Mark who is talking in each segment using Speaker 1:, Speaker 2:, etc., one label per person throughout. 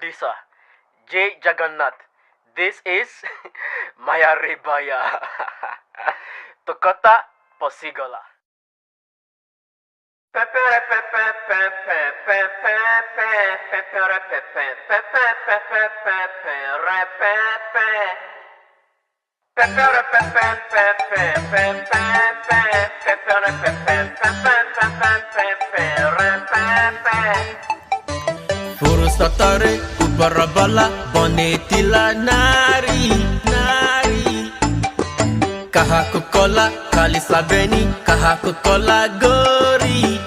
Speaker 1: producer, J. Jagannath. This is Maya Rebaya. Tokota Posigola.
Speaker 2: Furusatare ubarabala bonetila nari kahakukola kalisabeni kahakukola gori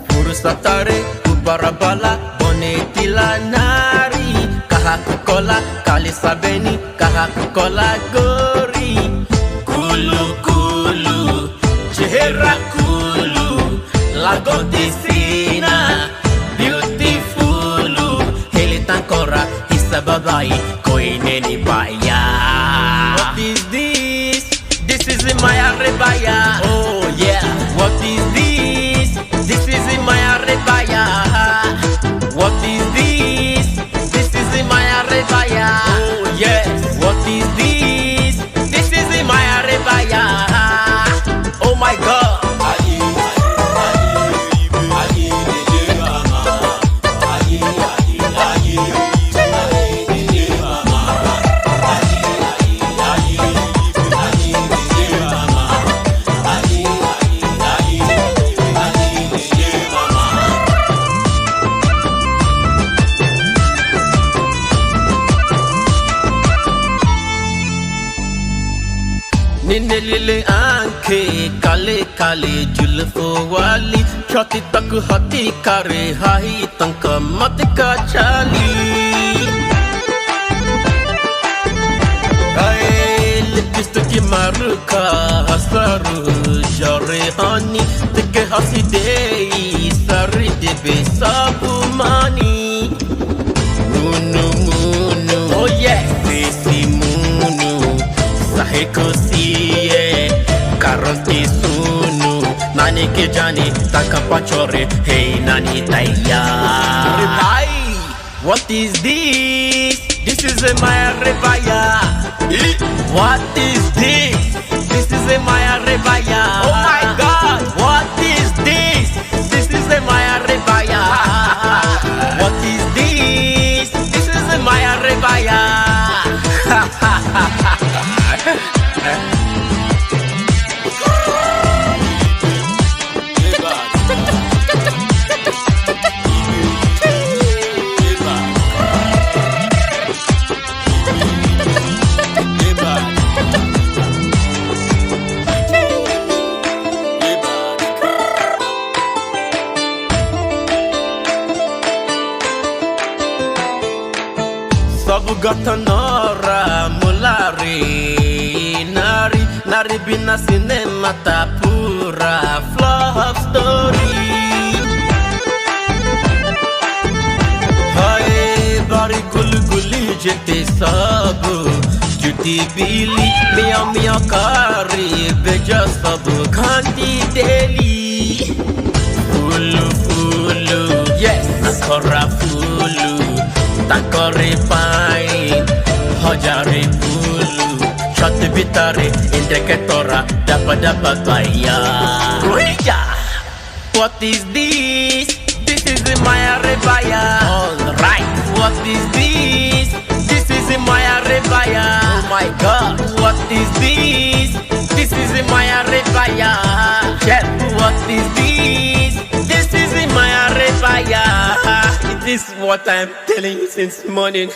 Speaker 2: Furusatare ubarabala bonetila nari kahakukola kalisabeni kahakukola gori kulu chehera kulu lago disina beautiful helitankora hisababai koineni baya. What is this? This is Maya Rebaya. Oh yeah. What is this? This is Maya Rebaya. What is this? This is Maya Rebaya. Oh yes. What is this? This is Maya Rebaya. Oh my God. Ninelile anke kale julfo wali choti tak hati kare hai tanka mat ka chali ay lipstick ki maruka hasaru jare hani teke hasidei sari debe sabu mani munu oh yeah desi munu saheko Karonti sunu nani ke jani takapachore hey nani taya. What is this? This is a Maya Rebaya. What is this? This is a Maya Rebaya. Oh my God! What is this? This is a Maya Rebaya. What is this? This is a Maya Rebaya. Sabu gatanora mulari nari bina cinema pura love story. Hai bari guli jete sabu juti bili mia kari beja sabu khandi deli fulu yes akora fulu takore pai hojare fulu shot bitare indiketora dapa baya. What is this? This is Maya Rebaya. Alright. What is this? This is Maya Rebaya. Oh my God. What is this? This is Maya Rebaya. Check. What is this? This is Maya Rebaya. This is what I'm telling you since morning.